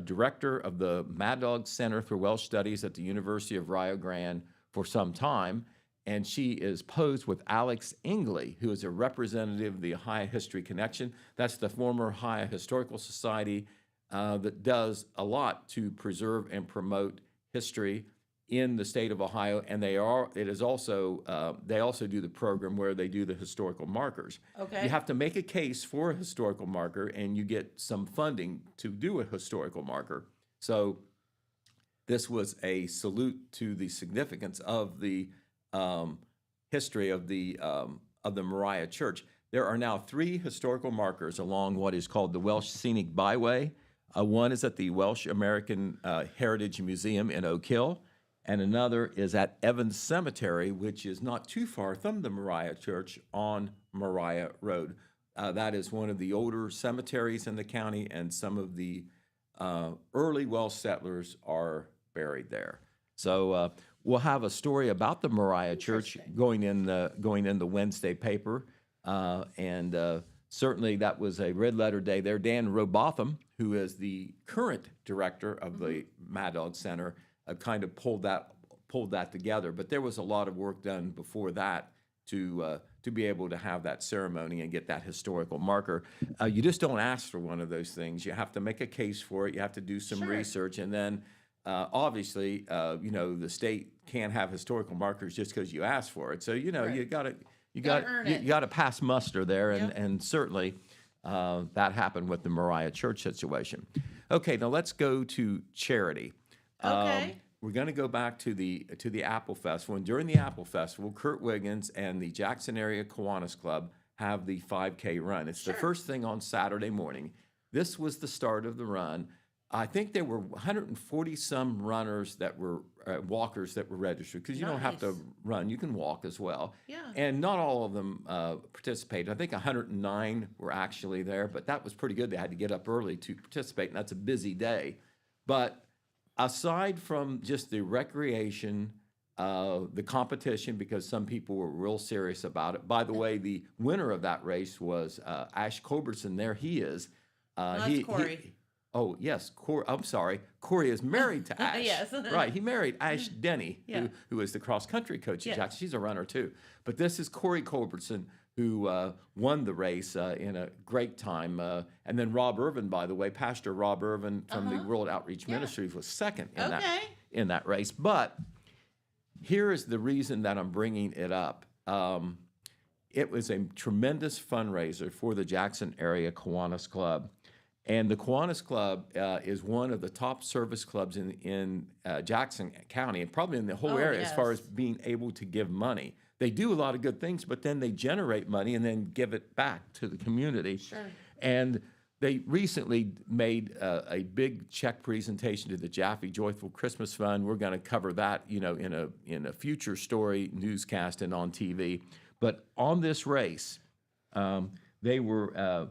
director of the Mad Dog Center for Welsh Studies at the University of Rio Grande for some time, and she is posed with Alex Ingley, who is a representative of the Ohio History Connection. That's the former Ohio Historical Society that does a lot to preserve and promote history in the state of Ohio, and they also do the program where they do the historical markers. Okay. You have to make a case for a historical marker, and you get some funding to do a historical marker. So this was a salute to the significance of the history of the Moriah Church. There are now 3 historical markers along what is called the Welsh Scenic Byway. One is at the Welsh American Heritage Museum in Oak Hill, and another is at Evans Cemetery, which is not too far from the Moriah Church on Moriah Road. That is one of the older cemeteries in the county, and some of the early Welsh settlers are buried there. So we'll have a story about the Moriah Church going in the Wednesday paper, and certainly that was a red letter day there. Dan Robotham, who is the current director of the Mad Dog Center, kind of pulled that together. But there was a lot of work done before that to be able to have that ceremony and get that historical marker. You just don't ask for one of those things. You have to make a case for it. You have to do some research, and then obviously, the state can't have historical markers just because you ask for it. So you got to pass muster there, and certainly that happened with the Moriah Church situation. Okay, now let's go to charity. Okay. We're going to go back to the Apple Festival. And during the Apple Festival, Kurt Wiggins and the Jackson Area Kiwanis Club have the 5K run. It's the first thing on Saturday morning. This was the start of the run. I think there were 140 some runners that were walkers that were registered, because you don't have to run, you can walk as well. Yeah. And not all of them participated. I think 109 were actually there, but that was pretty good. They had to get up early to participate, and that's a busy day. But aside from just the recreation, the competition, because some people were real serious about it. By the way, the winner of that race was Ash Culbertson. There he is. That's Corey. Oh, yes. I'm sorry. Corey is married to Ash. Yes. Right. He married Ash Denny, who is the cross-country coach at Jackson. She's a runner, too. But this is Corey Culbertson, who won the race in a great time. And then Rob Irvin, by the way, Pastor Rob Irvin from the World Outreach Ministries was second in that race. But here is the reason that I'm bringing it up. It was a tremendous fundraiser for the Jackson Area Kiwanis Club. And the Kiwanis Club is one of the top service clubs in Jackson County, and probably in the whole area, as far as being able to give money. They do a lot of good things, but then they generate money and then give it back to the community. Sure. And they recently made a big check presentation to the Jaffe Joyful Christmas Fund. We're going to cover that, in a future story newscast and on TV. But on this race, they were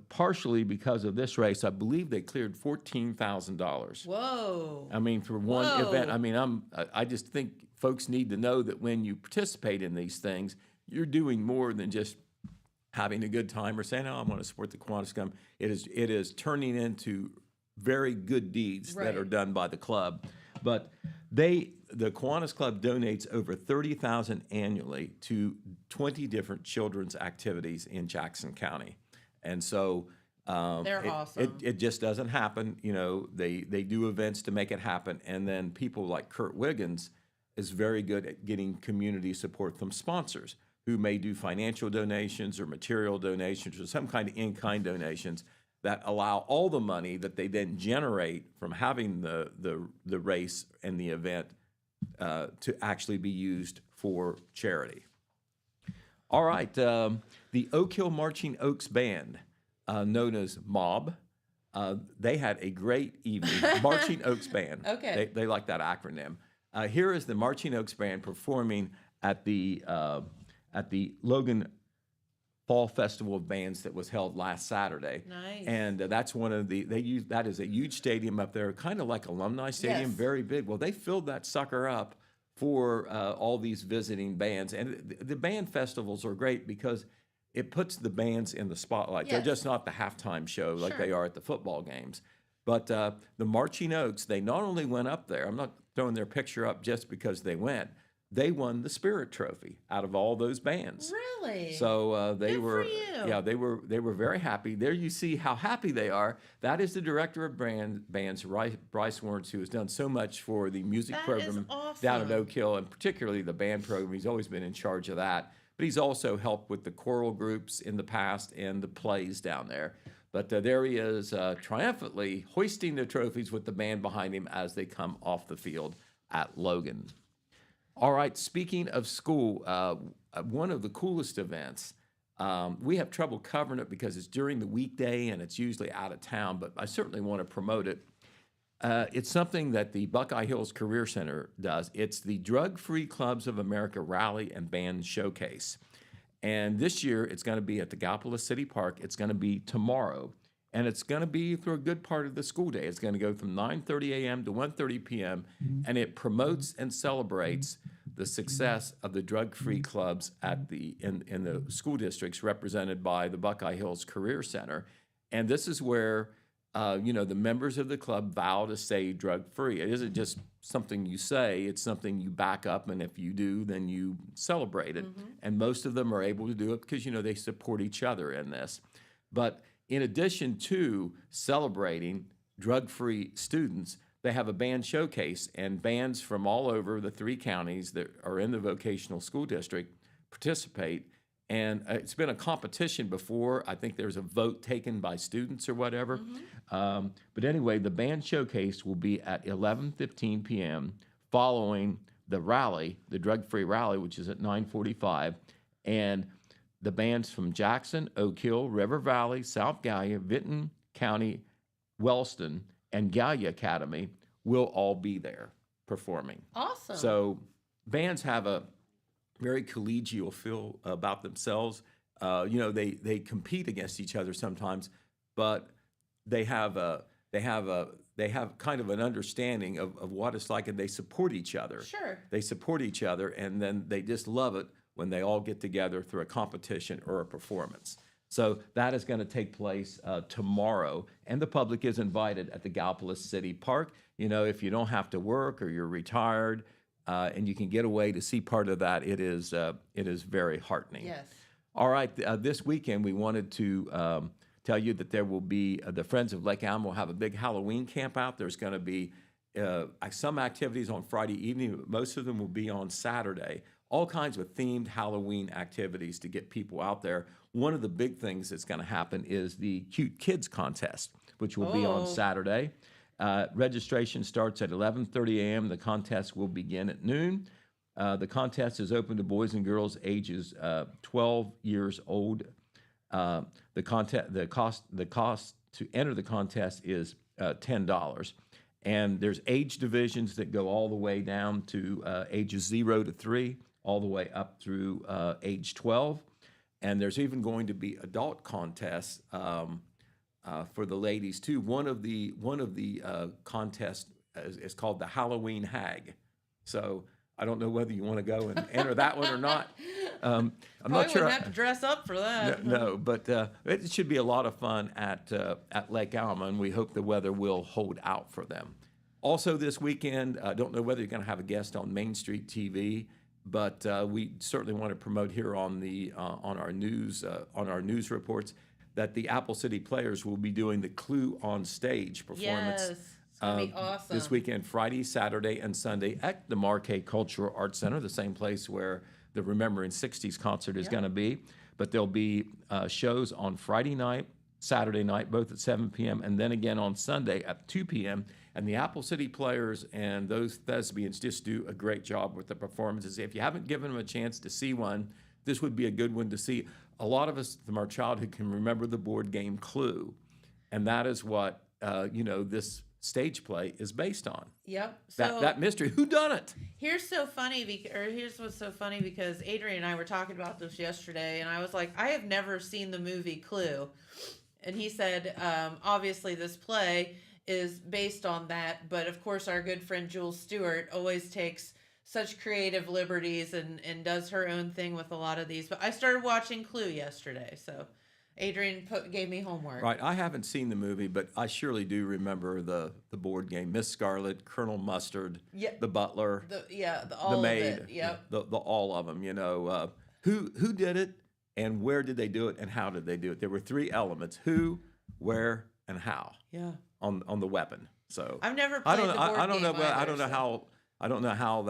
partially because of this race, I believe they cleared $14,000. Whoa! I mean, for one event. I mean, I just think folks need to know that when you participate in these things, you're doing more than just having a good time or saying, "Oh, I want to support the Kiwanis Club." It is turning into very good deeds that are done by the club. But the Kiwanis Club donates over $30,000 annually to 20 different children's activities in Jackson County, and so they're awesome. It just doesn't happen. They do events to make it happen, and then people like Kurt Wiggins is very good at getting community support from sponsors who may do financial donations or material donations or some kind of in-kind donations that allow all the money that they then generate from having the race and the event to actually be used for charity. All right, the Oak Hill Marching Oaks Band, known as MOB, they had a great evening. Marching Oaks Band. Okay. They like that acronym. Here is the Marching Oaks Band performing at the Logan Fall Festival of Bands that was held last Saturday. Nice. And that's one of that is a huge stadium up there, kind of like Alumni Stadium, Yes. very big. Well, they filled that sucker up for all these visiting bands. And the band festivals are great because it puts the bands in the spotlight. They're Yes. just not the halftime show like Sure. they are at the football games. But the Marching Oaks, they not only went up there, I'm not throwing their picture up just because they went, they won the Spirit Trophy out of all those bands. Really? So they Good were, for you. yeah, they were very happy. There you see how happy they are. That is the director of bands, Bryce Warrens, who has done so much for the music That program is awesome. down at Oak Hill, and particularly the band program. He's always been in charge of that. But he's also helped with the choral groups in the past and the plays down there. But there he is, triumphantly hoisting the trophies with the band behind him as they come off the field at Logan. All right, speaking of school, one of the coolest events, we have trouble covering it because it's during the weekday and it's usually out of town, but I certainly want to promote it. It's something that the Buckeye Hills Career Center does. It's the Drug Free Clubs of America Rally and Band Showcase. And this year, it's going to be at the Gallipolis City Park. It's going to be tomorrow. And it's going to be for a good part of the school day. It's going to go from 9:30 a.m. to 1:30 p.m. And it promotes and celebrates the success of the drug-free clubs in the school districts represented by the Buckeye Hills Career Center. And this is where the members of the club vow to stay drug-free. It isn't just something you say, it's something you back up, and if you do, then you celebrate it. And most of them are able to do it because, they support each other in this. But in addition to celebrating drug-free students, they have a band showcase, and bands from all over the 3 counties that are in the vocational school district participate. And it's been a competition before. I think there's a vote taken by students or whatever. But anyway, the band showcase will be at 11:15 p.m. following the rally, the drug-free rally, which is at 9:45. And the bands from Jackson, Oak Hill, River Valley, South Gallia, Vinton County, Wellston, and Gallia Academy will all be there performing. Awesome. So bands have a very collegial feel about themselves. They compete against each other sometimes, but they have kind of an understanding of what it's like, and they support each other. Sure. They support each other, and then they just love it when they all get together through a competition or a performance. So that is going to take place tomorrow, and the public is invited at the Gallipolis City Park. If you don't have to work or you're retired, and you can get away to see part of that, it is very heartening. Yes. All right, this weekend we wanted to tell you that there will be the Friends of Lake Allen will have a big Halloween camp out. There's going to be some activities on Friday evening, but most of them will be on Saturday. All kinds of themed Halloween activities to get people out there. One of the big things that's going to happen is the Cute Kids Contest, which will be on Saturday. Registration starts at 11:30 a.m. The contest will begin at noon. The contest is open to boys and girls ages 12 years old The cost to enter the contest is $10, and there's age divisions that go all the way down to ages 0 to 3, all the way up through age 12, and there's even going to be adult contests for the ladies too. One of the contests is called the Halloween Hag, so I don't know whether you want to go and enter that one or not. I'm not sure. Wouldn't have to dress up for that. No, but it should be a lot of fun at Lake Alma, and we hope the weather will hold out for them. Also this weekend, I don't know whether you're going to have a guest on Main Street TV, but we certainly want to promote here on our news reports that the Apple City Players will be doing the Clue on Stage performance. Yes. It's going to be awesome. This weekend, Friday, Saturday, and Sunday at the Marquet Cultural Arts Center, the same place where the Remembering 60s concert is going to be. But there'll be shows on Friday night, Saturday night, both at 7 p.m., and then again on Sunday at 2 p.m. And the Apple City Players and those thespians just do a great job with the performances. If you haven't given them a chance to see one, this would be a good one to see. A lot of us from our childhood can remember the board game Clue, and that is what this stage play is based on. Yep. So that mystery. Who done it? Here's what's so funny because Adrian and I were talking about this yesterday, and I was like, I have never seen the movie Clue, and he said, obviously this play is based on that, but of course our good friend Jules Stewart always takes such creative liberties and does her own thing with a lot of these. But I started watching Clue yesterday, so Adrian gave me homework. Right, I haven't seen the movie, but I surely do remember the board game. Miss Scarlet, Colonel Mustard, the butler, all the maid, of it. Yep. the all of them. Who did it, and where did they do it, and how did they do it? There were three elements: who, where, and how. Yeah. On the weapon. So I've never played the board game I don't know how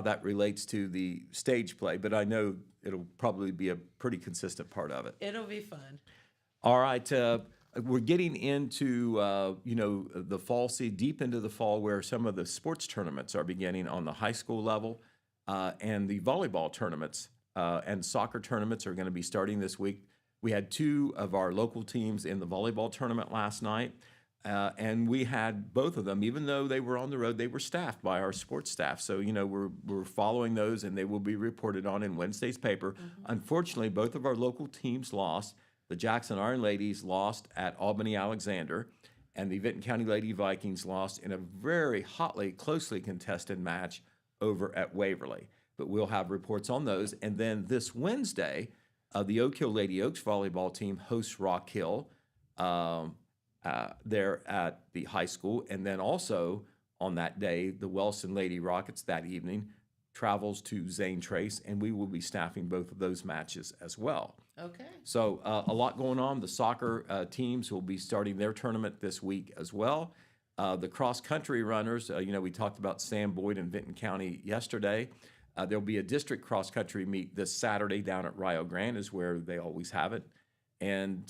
that relates to the stage play, but I know it'll probably be a pretty consistent part of it. It'll be fun. All right, we're getting into the fall season, deep into the fall, where some of the sports tournaments are beginning on the high school level, and the volleyball tournaments and soccer tournaments are going to be starting this week. We had two of our local teams in the volleyball tournament last night. And we had both of them, even though they were on the road, they were staffed by our sports staff. So, we're following those, and they will be reported on in Wednesday's paper. Mm-hmm. Unfortunately, both of our local teams lost. The Jackson Iron Ladies lost at Albany Alexander, and the Vinton County Lady Vikings lost in a very hotly, closely contested match over at Waverly. But we'll have reports on those. And then this Wednesday, the Oak Hill Lady Oaks volleyball team hosts Rock Hill. There at the high school, and then also on that day, the Wellston Lady Rockets that evening travels to Zane Trace, and we will be staffing both of those matches as well. Okay. So a lot going on. The soccer teams will be starting their tournament this week as well. The cross-country runners, we talked about Sam Boyd and Vinton County yesterday. There'll be a district cross-country meet this Saturday down at Rio Grande, is where they always have it. And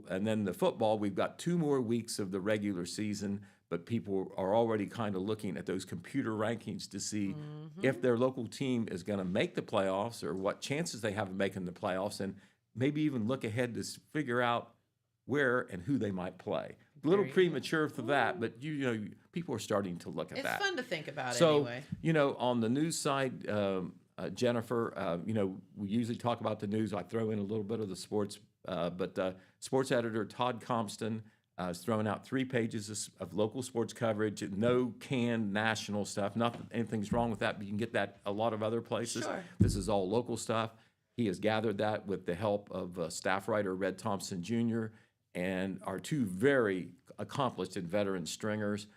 then the football, we've got 2 more weeks of the regular season, but people are already kind of looking at those computer rankings to see if their local team is going to make the playoffs or what chances they have of making the playoffs, and maybe even look ahead to figure out where and who they might play. A little premature for that, but people are starting to look at that. It's fun to think about it anyway. On the news side, Jennifer, we usually talk about the news. I throw in a little bit of the sports. But sports editor Todd Compston is throwing out 3 pages of local sports coverage, no canned national stuff. Not that anything's wrong with that, but you can get that a lot of other places. Sure. This is all local stuff. He has gathered that with the help of staff writer Red Thompson Jr. and our 2 very accomplished and veteran stringers,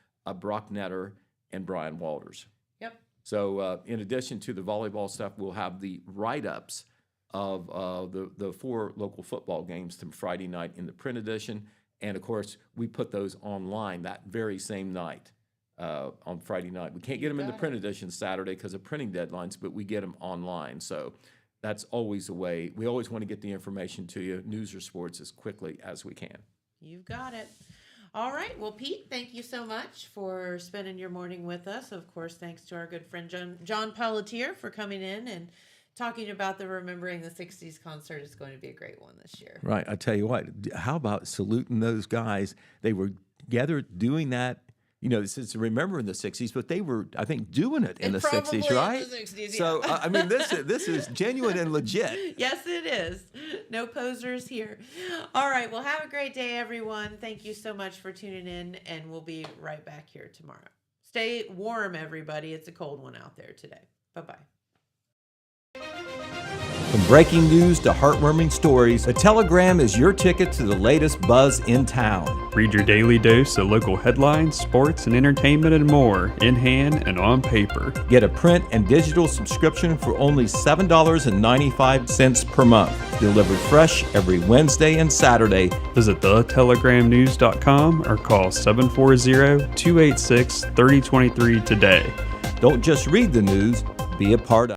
Brock Netter and Brian Walters. Yep. So in addition to the volleyball stuff, we'll have the write-ups of the 4 local football games from Friday night in the print edition. And, of course, we put those online that very same night on Friday night. We can't get them in the print edition Saturday because of printing deadlines, but we get them online. So that's always a way. We always want to get the information to you, news or sports, as quickly as we can. You've got it. All right. Well, Pete, thank you so much for spending your morning with us. Of course, thanks to our good friend John Pelletier for coming in and talking about the Remembering the 60s concert is going to be a great one this year. Right. I tell you what, how about saluting those guys? They were together doing that, since remembering the 60s, but they were, I think, doing it in the 60s, right? In the 60s, yeah. So, I mean, this is genuine and legit. Yes, it is. No posers here. All right. Well, have a great day, everyone. Thank you so much for tuning in, and we'll be right back here tomorrow. Stay warm, everybody. It's a cold one out there today. Bye-bye. From breaking news to heartwarming stories, the Telegram is your ticket to the latest buzz in town. Read your daily dose of local headlines, sports, and entertainment and more, in hand and on paper. Get a print and digital subscription for only $7.95 per month. Delivered fresh every Wednesday and Saturday. Visit thetelegramnews.com or call 740-286-3023 today. Don't just read the news, be a part of it.